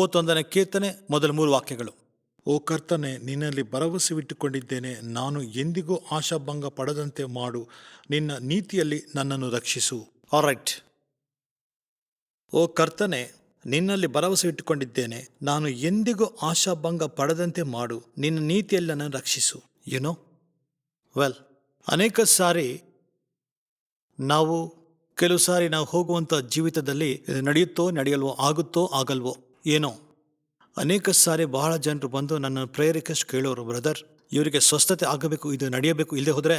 31ನೇ ಕೀರ್ತನೆ ಮೊದಲ 3 ವಾಕ್ಯಗಳು. ಓ ಕರ್ತನೆ, ನಿನ್ನಲ್ಲಿ ಭರವಸೆವಿಟ್ಟುಕೊಂಡಿದ್ದೇನೆ. ನಾನು ಎಂದಿಗೂ ಆಶಾಭಂಗ ಪಡದಂತೆ ಮಾಡು. ನಿನ್ನ ನೀತಿಯಲ್ಲಿ ನನ್ನನ್ನು ರಕ್ಷಿಸು. ಆಲ್ರೈಟ್. ಓ ಕರ್ತನೆ, ನಿನ್ನಲ್ಲಿ ಭರವಸೆವಿಟ್ಟುಕೊಂಡಿದ್ದೇನೆ. ನಾನು ಎಂದಿಗೂ ಆಶಾಭಂಗ ಪಡದಂತೆ ಮಾಡು. ನಿನ್ನ ನೀತಿಯಲ್ಲಿ ನನ್ನನ್ನು ರಕ್ಷಿಸು. ಯುನೋ ವೆಲ್, ಅನೇಕ ಸಾರಿ ಕೆಲವು ಸಾರಿ ನಾವು ಹೋಗುವಂಥ ಜೀವಿತದಲ್ಲಿ ಇದು ನಡೆಯುತ್ತೋ ನಡೆಯಲ್ವೋ, ಆಗುತ್ತೋ ಆಗಲ್ವೋ ಏನೋ. ಅನೇಕ ಸಾರಿ ಬಹಳ ಜನರು ಬಂದು ನನ್ನ ಪ್ರೇಯರ್ ರಿಕ್ವೆಸ್ಟ್ ಕೇಳೋರು, ಬ್ರದರ್ ಇವರಿಗೆ ಸ್ವಸ್ಥತೆ ಆಗಬೇಕು, ಇದು ನಡೆಯಬೇಕು, ಇಲ್ಲದೆ ಹೋದರೆ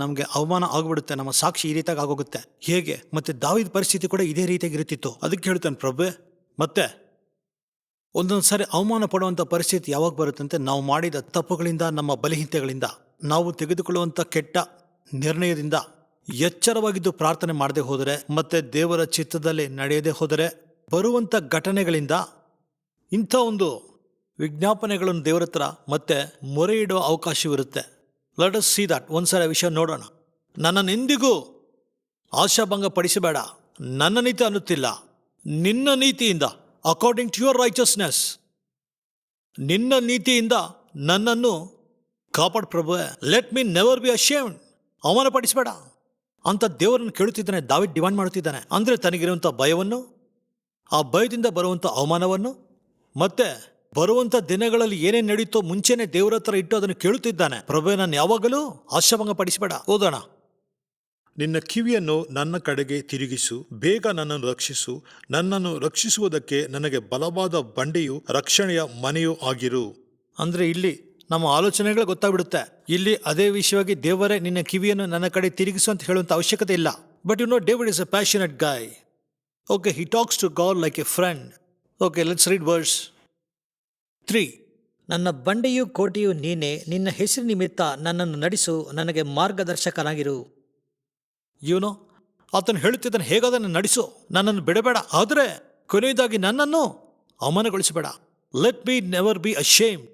ನಮಗೆ ಅವಮಾನ ಆಗಿಬಿಡುತ್ತೆ, ನಮ್ಮ ಸಾಕ್ಷಿ ಈ ರೀತಿಯಾಗಿ ಆಗೋಗುತ್ತೆ. ಹೇಗೆ? ಮತ್ತೆ ದಾವೀದ ಪರಿಸ್ಥಿತಿ ಕೂಡ ಇದೇ ರೀತಿಯಾಗಿ ಇರುತ್ತಿತ್ತು. ಅದಕ್ಕೆ ಹೇಳ್ತಾನೆ, ಪ್ರಭುವೇ, ಮತ್ತೆ ಒಂದೊಂದು ಸಾರಿ ಅವಮಾನ ಪಡುವಂಥ ಪರಿಸ್ಥಿತಿ ಯಾವಾಗ ಬರುತ್ತಂತೆ, ನಾವು ಮಾಡಿದ ತಪ್ಪುಗಳಿಂದ, ನಮ್ಮ ಬಲಹೀನತೆಗಳಿಂದ, ನಾವು ತೆಗೆದುಕೊಳ್ಳುವಂಥ ಕೆಟ್ಟ ನಿರ್ಣಯದಿಂದ, ಎಚ್ಚರವಾಗಿದ್ದು ಪ್ರಾರ್ಥನೆ ಮಾಡದೆ ಹೋದರೆ, ಮತ್ತೆ ದೇವರ ಚಿತ್ತದಲ್ಲಿ ನಡೆಯದೆ ಹೋದರೆ ಬರುವಂಥ ಘಟನೆಗಳಿಂದ ಇಂಥ ಒಂದು ವಿಜ್ಞಾಪನೆಗಳನ್ನು ದೇವರ ಹತ್ರ ಮತ್ತೆ ಮೊರೆ ಇಡುವ ಅವಕಾಶವಿರುತ್ತೆ. Let us see that. ಒಂದ್ಸರಿ ವಿಷಯ ನೋಡೋಣ. ನನ್ನನ್ನೆಂದಿಗೂ ಆಶಾಭಂಗ ಪಡಿಸಬೇಡ, ನನ್ನ ನೀತಿ ಅನ್ನುತ್ತಿಲ್ಲ, ನಿನ್ನ ನೀತಿಯಿಂದ, ಅಕಾರ್ಡಿಂಗ್ ಟು ಯುವರ್ ರೈಚಸ್ನೆಸ್, ನಿನ್ನ ನೀತಿಯಿಂದ ನನ್ನನ್ನು ಕಾಪಾಡು ಪ್ರಭುವೇ. Let me never be ashamed. ಅವಮಾನ ಪಡಿಸಬೇಡ ಅಂತ ದೇವರನ್ನು ಕೇಳುತ್ತಿದ್ದಾನೆ. ದಾವೀದ್ ಡಿಮಾಂಡ್ ಮಾಡುತ್ತಿದ್ದಾನೆ. ಅಂದರೆ ತನಗಿರುವಂಥ ಭಯವನ್ನು, ಆ ಭಯದಿಂದ ಬರುವಂಥ ಅವಮಾನವನ್ನು, ಮತ್ತೆ ಬರುವಂಥ ದಿನಗಳಲ್ಲಿ ಏನೇನು ನಡೆಯುತ್ತೋ ಮುಂಚೆನೆ ದೇವರ ಹತ್ರ ಇಟ್ಟು ಅದನ್ನು ಕೇಳುತ್ತಿದ್ದಾನೆ. ಪ್ರಭುವೇ, ನಾನು ಯಾವಾಗಲೂ ಆಶಾಭಂಗ ಪಡಿಸಬೇಡ. ಓದೋಣ. ನಿನ್ನ ಕಿವಿಯನ್ನು ನನ್ನ ಕಡೆಗೆ ತಿರುಗಿಸು, ಬೇಗ ನನ್ನನ್ನು ರಕ್ಷಿಸು. ನನ್ನನ್ನು ರಕ್ಷಿಸುವುದಕ್ಕೆ ನನಗೆ ಬಲವಾದ ಬಂಡೆಯು, ರಕ್ಷಣೆಯ ಮನೆಯೂ ಆಗಿರು. ಅಂದರೆ ಇಲ್ಲಿ ನಮ್ಮ ಆಲೋಚನೆಗಳು ಗೊತ್ತಾಗ್ಬಿಡುತ್ತೆ. ಇಲ್ಲಿ ಅದೇ ವಿಷಯವಾಗಿ ದೇವರೇ ನಿನ್ನ ಕಿವಿಯನ್ನು ನನ್ನ ಕಡೆ ತಿರುಗಿಸು ಅಂತ ಹೇಳುವಂಥ ಅವಶ್ಯಕತೆ ಇಲ್ಲ. But you know, David is a passionate guy. Okay, he talks to God like a friend. Okay, let's read verse 3. ನನ್ನ ಬಂಡೆಯು ಕೋಟೆಯು ನೀನೇ, ನಿನ್ನ ಹೆಸರು ನಿಮಿತ್ತ ನನ್ನನ್ನು ನಡೆಸು, ನನಗೆ ಮಾರ್ಗದರ್ಶಕನಾಗಿರು. ಇವನು ಆತನು ಹೇಳುತ್ತಿದ್ದಾನೆ, ಹೇಗಾದನ್ನು ನಡೆಸು, ನನ್ನನ್ನು ಬಿಡಬೇಡ, ಆದರೆ ಕೊನೆಯದಾಗಿ ನನ್ನನ್ನು ಅವಮಾನಗೊಳಿಸಬೇಡ. Let me never be ashamed.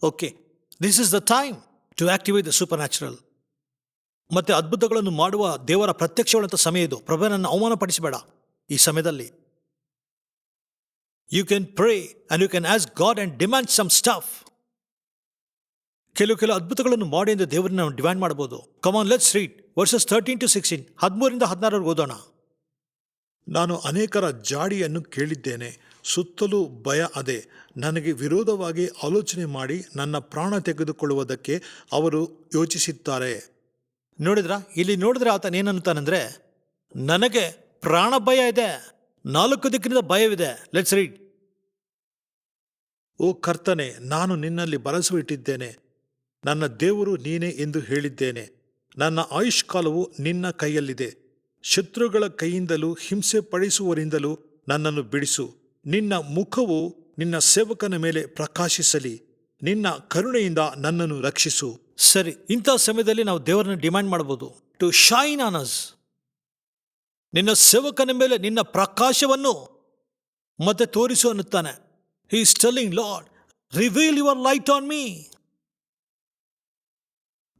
Okay, this is the time to activate the supernatural. ಮತ್ತೆ ಅದ್ಭುತಗಳನ್ನು ಮಾಡುವ ದೇವರ ಪ್ರತ್ಯಕ್ಷವಾದಂಥ ಸಮಯ ಇದು. ಪ್ರಭು, ನನ್ನ ಅವಮಾನ ಪಡಿಸಬೇಡ. ಈ ಸಮಯದಲ್ಲಿ you can pray and you can ask God and demand some stuff. ಕೆಲವು ಅದ್ಭುತಗಳನ್ನು ಮಾಡಿ ಎಂದು ದೇವರನ್ನ ನಾವು ಡಿಮ್ಯಾಂಡ್ ಮಾಡ್ಬೋದು. Come on, let's read verses 13 to 16. 13ರಿಂದ 16 ಓದೋಣ. ನಾನು ಅನೇಕರ ಜಾಡಿಯನ್ನು ಕೇಳಿದ್ದೇನೆ, ಸುತ್ತಲೂ ಭಯ ಅದೆ. ನನಗೆ ವಿರೋಧವಾಗಿ ಆಲೋಚನೆ ಮಾಡಿ ನನ್ನ ಪ್ರಾಣ ತೆಗೆದುಕೊಳ್ಳುವುದಕ್ಕೆ ಅವರು ಯೋಚಿಸುತ್ತಾರೆ. ಇಲ್ಲಿ ನೋಡಿದ್ರೆ ಆತನ ಏನಂತಾನಂದ್ರೆ, ನನಗೆ ಪ್ರಾಣ ಭಯ ಇದೆ, 4 ದಿಕ್ಕಿನಿಂದ ಭಯವಿದೆ. Let's read. ಓ ಕರ್ತನೆ, ನಾನು ನಿನ್ನಲ್ಲಿ ಭರವಸವಿಟ್ಟಿದ್ದೇನೆ. ನನ್ನ ದೇವರು ನೀನೇ ಎಂದು ಹೇಳಿದ್ದೇನೆ. ನನ್ನ ಆಯುಷ್ಕಾಲವು ನಿನ್ನ ಕೈಯಲ್ಲಿದೆ. ಶತ್ರುಗಳ ಕೈಯಿಂದಲೂ ಹಿಂಸೆ ಪಡಿಸುವವರಿಂದಲೂ ನನ್ನನ್ನು ಬಿಡಿಸು. ನಿನ್ನ ಮುಖವು ನಿನ್ನ ಸೇವಕನ ಮೇಲೆ ಪ್ರಕಾಶಿಸಲಿ. ನಿನ್ನ ಕರುಣೆಯಿಂದ ನನ್ನನ್ನು ರಕ್ಷಿಸು. ಸರಿ, ಇಂಥ ಸಮಯದಲ್ಲಿ ನಾವು ದೇವರನ್ನು ಡಿಮ್ಯಾಂಡ್ ಮಾಡಬಹುದು, ಟು ಶೈನ್ ಆನ್ ಅಸ್. ನಿನ್ನ ಸೇವಕನ ಮೇಲೆ ನಿನ್ನ ಪ್ರಕಾಶವನ್ನು ಮತ್ತೆ ತೋರಿಸು ಅನ್ನುತ್ತಾನೆ. He is telling, lord, reveal your light on me.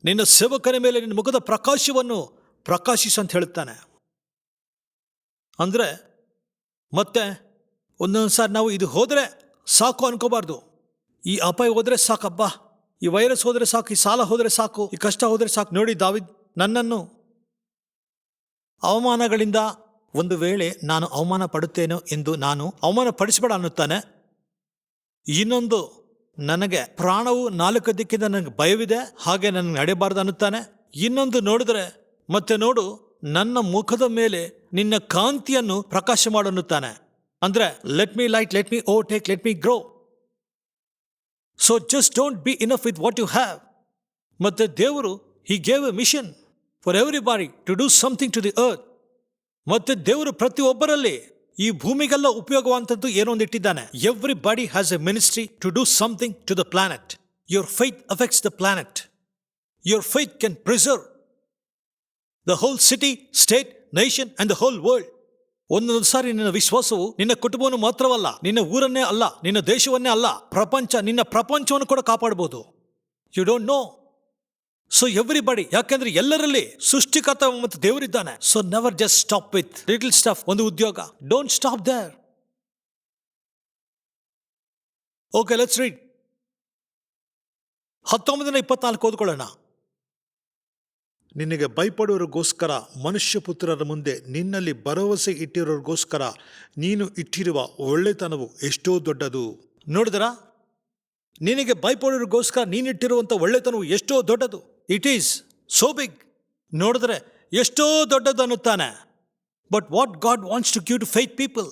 ನಿನ್ನ ಸೇವಕನ ಮೇಲೆ ನಿನ್ನ ಮುಖದ ಪ್ರಕಾಶವನ್ನು ಪ್ರಕಾಶಿಸು ಅಂತ ಹೇಳುತ್ತಾನೆ. ಅಂದರೆ ಮತ್ತೆ ಒಂದೊಂದು ಸಾರಿ ನಾವು ಇದು ಹೋದರೆ ಸಾಕು ಅನ್ಕೋಬಾರ್ದು. ಈ ಅಪಾಯ ಹೋದರೆ ಸಾಕಪ್ಪ, ಈ ವೈರಸ್ ಹೋದರೆ ಸಾಕು, ಈ ಸಾಲ ಹೋದರೆ ಸಾಕು, ಈ ಕಷ್ಟ ಹೋದರೆ ಸಾಕು. ನೋಡಿ, ದಾವೀದ್, ನನ್ನನ್ನು ಅವಮಾನಗಳಿಂದ ಒಂದು ವೇಳೆ ನಾನು ಅವಮಾನ ಪಡುತ್ತೇನೋ ಎಂದು ನಾನು ಅವಮಾನ ಪಡಿಸಬೇಡ ಅನ್ನುತ್ತಾನೆ. ಇನ್ನೊಂದು, ನನಗೆ ಪ್ರಾಣವು 4 ದಿಕ್ಕಿಂದ ನನಗೆ ಭಯವಿದೆ, ಹಾಗೆ ನನಗೆ ನಡೆಯಬಾರ್ದು ಅನ್ನುತ್ತಾನೆ. ಇನ್ನೊಂದು ನೋಡಿದ್ರೆ ಮತ್ತೆ ನೋಡು, ನನ್ನ ಮುಖದ ಮೇಲೆ ನಿನ್ನ ಕಾಂತಿಯನ್ನು ಪ್ರಕಾಶ ಮಾಡು ಅನ್ನುತ್ತಾನೆ. ಅಂದ್ರೆ let me light, let me overtake, let me grow. So just don't be enough with what you have. ಮತ್ತೆ ದೇವರು he gave a mission for everybody to do something to the earth. ಮತ್ತೆ ದೇವರು ಪ್ರತಿಯೊಬ್ಬರಲ್ಲಿ ಈ ಭೂಮಿಗೆಲ್ಲ ಉಪಯೋಗವಂಥದ್ದು ಏನೋ ಒಂದು ಇಟ್ಟಿದ್ದಾನೆ. Everybody has a ministry to do something to the planet. Your faith affects the planet. Your faith can preserve the whole city, state, nation and the whole world. ಒಂದೊಂದು ಸಾರಿ ನಿನ್ನ ವಿಶ್ವಾಸವು ನಿನ್ನ ಕುಟುಂಬವನ್ನು ಮಾತ್ರವಲ್ಲ, ನಿನ್ನ ಊರನ್ನೇ ಅಲ್ಲ, ನಿನ್ನ ದೇಶವನ್ನೇ ಅಲ್ಲ, ನಿನ್ನ ಪ್ರಪಂಚವನ್ನು ಕೂಡ ಕಾಪಾಡಬಹುದು. You don't know. So everybody, ಯಾಕೆಂದ್ರೆ ಎಲ್ಲರಲ್ಲಿ ಸೃಷ್ಟಿಕರ್ತ ಮತ್ತು ದೇವರಿದ್ದಾನೆ. So never just stop with little stuff. ಒಂದು ಉದ್ಯೋಗ, don't stop there. Okay, let's read. 19:24 ಓದ್ಕೊಳ್ಳೋಣ. ನಿನಗೆ ಭಯಪಡುವವರಿಗೋಸ್ಕರ, ಮನುಷ್ಯ ಪುತ್ರರ ಮುಂದೆ ನಿನ್ನಲ್ಲಿ ಭರವಸೆ ಇಟ್ಟಿರೋರಿಗೋಸ್ಕರ ನೀನು ಇಟ್ಟಿರುವ ಒಳ್ಳೆತನವು ಎಷ್ಟೋ ದೊಡ್ಡದು. ನೋಡಿದರಾ? ನಿನಗೆ ಭಯಪಡುವವರಿಗೋಸ್ಕರ ನೀನಿಟ್ಟಿರುವಂಥ ಒಳ್ಳೆತನವು ಎಷ್ಟೋ ದೊಡ್ಡದು. It is so big. ನೋಡಿದ್ರೆ ಎಷ್ಟೋ ದೊಡ್ಡದು ಅನ್ನುತ್ತಾನೆ. But what God wants to give to faith people.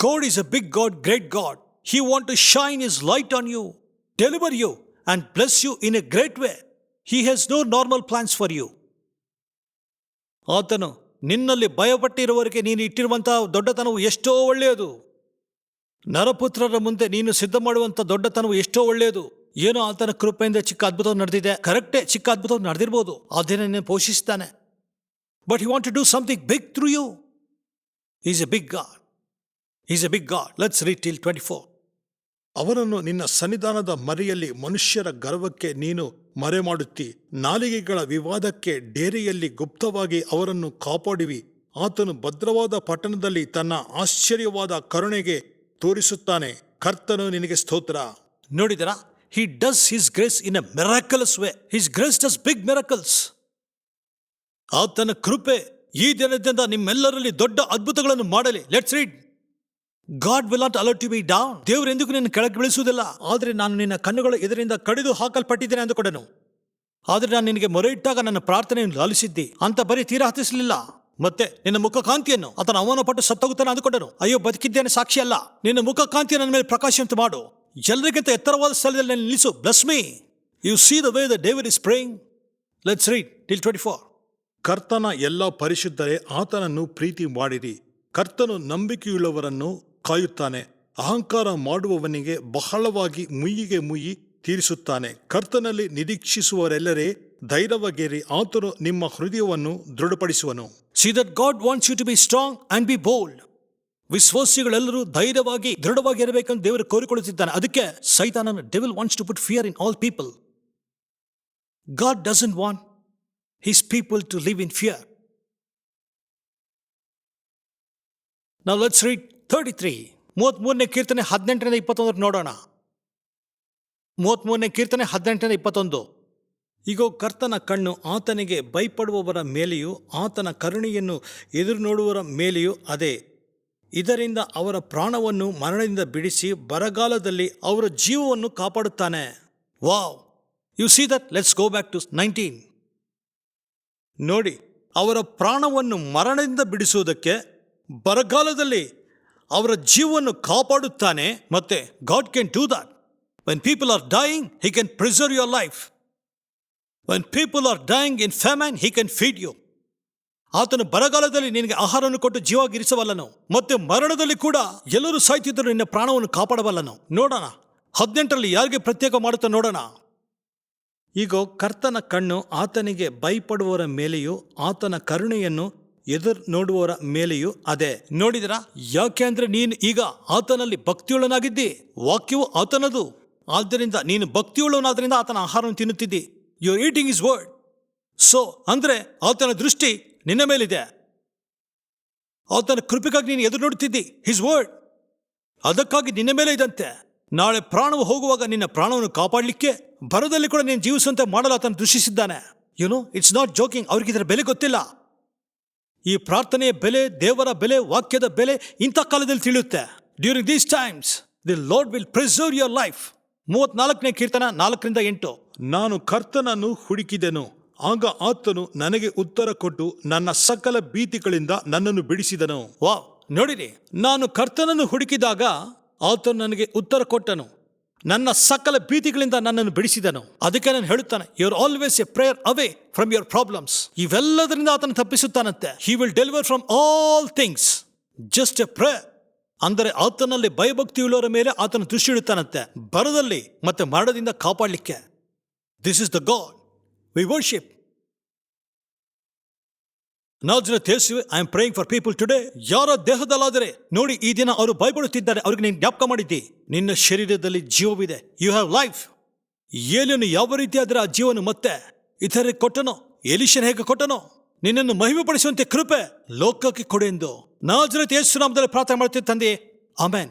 God is a big God, great God. He want to shine his light on you, deliver you and bless you in a great way. He has no normal plans for you. ಆತನು ನಿನ್ನಲ್ಲಿ ಭಯಪಟ್ಟಿರುವವರಿಗೆ ನೀನು ಇಟ್ಟಿರುವಂತಹ ದೊಡ್ಡತನವು ಎಷ್ಟೋ ಒಳ್ಳೆಯದು. ನರಪುತ್ರರ ಮುಂದೆ ನೀನು ಸಿದ್ಧ ಮಾಡುವಂಥ ದೊಡ್ಡತನವು ಎಷ್ಟೋ ಒಳ್ಳೆಯದು. ಏನೋ ಆತನ ಕೃಪೆಯಿಂದ ಚಿಕ್ಕ ಅದ್ಭುತ ನಡೆದಿದೆ. ಕರೆಕ್ಟೇ, ಚಿಕ್ಕ ಅದ್ಭುತ ನಡೆದಿರ್ಬೋದು. ಅದೇನೇ ನಿನ್ನ ಪೋಷಿಸ್ತಾನೆ. But he want to do something big through you. Is a big God. Is a big God. Let's read till 24. ಅವರನ್ನು ನಿನ್ನ ಸನ್ನಿಧಾನದ ಮರೆಯಲ್ಲಿ ಮನುಷ್ಯರ ಗರ್ವಕ್ಕೆ ನೀನು ಮರೆ ಮಾಡುತ್ತಿ, ನಾಲಿಗೆಗಳ ವಿವಾದಕ್ಕೆ ಡೇರೆಯಲ್ಲಿ ಗುಪ್ತವಾಗಿ ಅವರನ್ನು ಕಾಪಾಡುವಿ. ಆತನು ಭದ್ರವಾದ ಪಟ್ಟಣದಲ್ಲಿ ತನ್ನ ಆಶ್ಚರ್ಯವಾದ ಕರುಣೆಗೆ ತೋರಿಸುತ್ತಾನೆ. ಕರ್ತನು ನಿನಗೆ ಸ್ತೋತ್ರ. ನೋಡಿದರಾ? He does his grace in a miraculous way. His grace does big miracles. ಆತನ ಕೃಪೆ ಈ ದಿನದಿಂದ ನಿಮ್ಮೆಲ್ಲರಲ್ಲಿ ದೊಡ್ಡ ಅದ್ಭುತಗಳನ್ನು ಮಾಡಲಿ. Let's read. God will not allow to be down. ದೇವರು ಎಂದಿಗೂ ನಿನ್ನ ಕೆಳಗೆ ಬೀಳಿಸುವುದಿಲ್ಲ. ಆದರೆ ನಾನು ನಿನ್ನ ಕಣ್ಣುಗಳು ಇದರಿಂದ ಕಡಿದು ಹಾಕಲ್ಪಟ್ಟಿದ್ದೇನೆ ಅಂದುಕೊಂಡನು. ಆದರೆ ನಾನು ನಿನಗೆ ಮೊರೆ ಇಟ್ಟಾಗ ನನ್ನ ಪ್ರಾರ್ಥನೆಯನ್ನು ಲಾಲಿಸಿದ್ದಿ ಅಂತ ಬರೀ ತೀರಾ ಹತ್ತಿಸಲಿಲ್ಲ. ಮತ್ತೆ ನಿನ್ನ ಮುಖ ಕಾಂತಿಯನ್ನು ಆತನ ಅವಮಾನಪಟ್ಟು ಸತ್ತೋಗುತ್ತಾನೆ ಅಂದುಕೊಂಡನು. ಅಯ್ಯೋ, ಬದುಕಿದ್ದೇನೆ ಸಾಕ್ಷಿ ಅಲ್ಲ. ನಿನ್ನ ಮುಖ ಕಾಂತಿಯನ್ನು ನನ್ನ ಮೇಲೆ ಪ್ರಕಾಶವಂತ ಮಾಡು. ಎಲ್ಲರಿಗಿಂತ ಎತ್ತರವಾದ ಸ್ಥಳದಲ್ಲಿ ನನ್ನ ನಿಲ್ಲಿಸು. Bless me. U C the way the David is praying. Let's read till 24. ಕರ್ತನ ಎಲ್ಲ ಪರಿಶುದ್ಧರೇ, ಆತನನ್ನು ಪ್ರೀತಿ ಮಾಡಿರಿ. ಕರ್ತನು ನಂಬಿಕೆಯುಳ್ಳವರನ್ನು ಕಾಯುತ್ತಾನೆ. ಅಹಂಕಾರ ಮಾಡುವವನಿಗೆ ಬಹಳವಾಗಿ ಮುಯ್ಯಿಗೆ ಮುಯ್ಯಿ ತೀರಿಸುತ್ತಾನೆ. ಕರ್ತನಲ್ಲಿ ನಿರೀಕ್ಷಿಸುವವರೆಲ್ಲರೇ ಧೈರ್ಯವಾಗಿರಿ. ಆತನು ನಿಮ್ಮ ಹೃದಯವನ್ನು ದೃಢಪಡಿಸುವನು. See that God wants you to be strong and be bold. ವಿಶ್ವಾಸಿಗಳೆಲ್ಲರೂ ಧೈರ್ಯವಾಗಿ ದೃಢವಾಗಿ ಇರಬೇಕೆಂದು ದೇವರು ಕೋರಿಕೊಳ್ಳುತ್ತಿದ್ದಾನೆ. ಅದಕ್ಕೆ ಸೈತಾನನ devil wants to put fear in all people. God doesn't want his people to live in fear. Now let's read 33. 33ನೇ ಕೀರ್ತನೆ 18-21 ನೋಡೋಣ. 33ನೇ ಕೀರ್ತನೆ 18-21. ಈಗ ಕರ್ತನ ಕಣ್ಣು ಆತನಿಗೆ ಭಯಪಡುವವರ ಮೇಲೆಯೂ ಆತನ ಕರುಣೆಯನ್ನು ಎದುರು ನೋಡುವವರ ಮೇಲೆಯೂ ಅದೇ. ಇದರಿಂದ ಅವರ ಪ್ರಾಣವನ್ನು ಮರಣದಿಂದ ಬಿಡಿಸಿ ಬರಗಾಲದಲ್ಲಿ ಅವರ ಜೀವವನ್ನು ಕಾಪಾಡುತ್ತಾನೆ. Wow, you see that. Let's go back to 19. ನೋಡಿ, ಅವರ ಪ್ರಾಣವನ್ನು ಮರಣದಿಂದ ಬಿಡಿಸುವುದಕ್ಕೆ ಬರಗಾಲದಲ್ಲಿ ಅವರ ಜೀವವನ್ನು ಕಾಪಾಡುತ್ತಾನೆ. ಮತ್ತೆ God can do that. When people are dying, He can preserve your life. When people are dying in famine, He can feed you. ಆತನು ಬರಗಾಲದಲ್ಲಿ ನಿನಗೆ ಆಹಾರವನ್ನು ಕೊಟ್ಟು ಜೀವವಾಗಿರಿಸಬಲ್ಲನು. ಮತ್ತೆ ಮರಣದಲ್ಲಿ ಕೂಡ ಎಲ್ಲರೂ ಸಾಯ್ತಿದ್ದರೂ ನಿನ್ನ ಪ್ರಾಣವನ್ನು ಕಾಪಾಡಬಲ್ಲನು. ನೋಡೋಣ 18ರಲ್ಲಿ ಯಾರಿಗೆ ಪ್ರತ್ಯೇಕ ಮಾಡುತ್ತಾ ನೋಡೋಣ. ಈಗ ಕರ್ತನ ಕಣ್ಣು ಆತನಿಗೆ ಭಯಪಡುವವರ ಮೇಲೆಯೂ ಆತನ ಕರುಣೆಯನ್ನು ಎದುರು ನೋಡುವವರ ಮೇಲೆಯೂ ಅದೇ. ನೋಡಿದರಾ? ಯಾಕೆ ಅಂದ್ರೆ ನೀನು ಈಗ ಆತನಲ್ಲಿ ಭಕ್ತಿಯುಳ್ಳನಾಗಿದ್ದಿ. ವಾಕ್ಯವು ಆತನದು. ಆದ್ದರಿಂದ ನೀನು ಭಕ್ತಿಯುಳ್ಳವನಾದ್ರಿಂದ ಆತನ ಆಹಾರವನ್ನು ತಿನ್ನುತ್ತಿದ್ದಿ. You are eating his word. So ಅಂದ್ರೆ ಆತನ ದೃಷ್ಟಿ ನಿನ್ನ ಮೇಲಿದೆ. ಆತನ ಕೃಪೆಗಾಗಿ ನೀನು ಎದುರು ನೋಡುತ್ತಿದ್ದಿ ಹಿಸ್ ವರ್ಡ್. ಅದಕ್ಕಾಗಿ ನಿನ್ನ ಮೇಲೆ ಇದಂತೆ. ನಾಳೆ ಪ್ರಾಣವು ಹೋಗುವಾಗ ನಿನ್ನ ಪ್ರಾಣವನ್ನು ಕಾಪಾಡಲಿಕ್ಕೆ ಬರದಲ್ಲಿ ಕೂಡ ನೀನು ಜೀವಿಸುವಂತೆ ಮಾಡಲು ಆತನ ದೃಷ್ಟಿಸಿದ್ದಾನೆ. You know, it's not joking. ಅವ್ರಿಗೆ ಇದರ ಬೆಲೆ ಗೊತ್ತಿಲ್ಲ. ಈ ಪ್ರಾರ್ಥನೆಯ ಬೆಲೆ, ದೇವರ ಬೆಲೆ, ವಾಕ್ಯದ ಬೆಲೆ ಇಂಥ ಕಾಲದಲ್ಲಿ ತಿಳಿಯುತ್ತೆ. During these times the Lord will preserve your life. 34ನೇ ಕೀರ್ತನ 4-8. ನಾನು ಕರ್ತನನ್ನು ಹುಡುಕಿದೆನು, ಆಗ ಆತನು ನನಗೆ ಉತ್ತರ ಕೊಟ್ಟು ನನ್ನ ಸಕಲ ಭೀತಿಗಳಿಂದ ನನ್ನನ್ನು ಬಿಡಿಸಿದನು. ವಾವ್, ನೋಡಿರಿ, ನಾನು ಕರ್ತನನ್ನು ಹುಡುಕಿದಾಗ ಆತನು ನನಗೆ ಉತ್ತರ ಕೊಟ್ಟನು, ನನ್ನ ಸಕಲ ಭೀತಿಗಳಿಂದ ನನ್ನನ್ನು ಬಿಡಿಸಿದನು. ಅದಕ್ಕೆ ನಾನು ಹೇಳುತ್ತಾನೆ, you are always a prayer away from your problems. ಇವೆಲ್ಲದರಿಂದ ಆತನು ತಪ್ಪಿಸುತ್ತಾನಂತೆ. He will deliver from all things. Just a prayer. ಅಂದರೆ ಆತನಲ್ಲಿ ಭಯಭಕ್ತಿಯುಳ್ಳವರ ಮೇಲೆ ಆತನು ದೃಷ್ಟಿ ಇಡುತ್ತಾನಂತೆ, ಬರದಲ್ಲಿ ಮತ್ತೆ ಮರಣದಿಂದ ಕಾಪಾಡಲಿಕ್ಕೆ. This is the God we worship. Nazareth ಯೇಸುವೇ, I am praying for people today. ಯಾರ ದೇಹದಲ್ಲಾದರೆ ನೋಡಿ, ಈ ದಿನ ಅವರು ಭಯಪಡುತ್ತಿದ್ದಾರೆ, ಅವ್ರಿಗೆ ನೀನು ಜ್ಞಾಪಕ ಮಾಡಿದ್ದಿ. ನಿನ್ನ ಶರೀರದಲ್ಲಿ ಜೀವವಿದೆ. You have life. ಏಲಿಯನ್ನು ಯಾವ ರೀತಿ ಆದರೆ ಆ ಜೀವನು ಮತ್ತೆ ಇತರರಿಗೆ ಕೊಟ್ಟನೋ, ಎಲೀಷನ ಹೇಗೆ ಕೊಟ್ಟನೋ, ನಿನ್ನನ್ನು ಮಹಿಮೆಪಡಿಸುವಂತೆ ಕೃಪೆ ಲೋಕಕ್ಕೆ ಕೊಡು ಎಂದು ನಾಜರೇತ್ ಯೇಸು ನಾಮದಲ್ಲಿ ಪ್ರಾರ್ಥನೆ ಮಾಡ್ತೀನಿ ತಂದೆಯೇ, ಆಮೆನ್.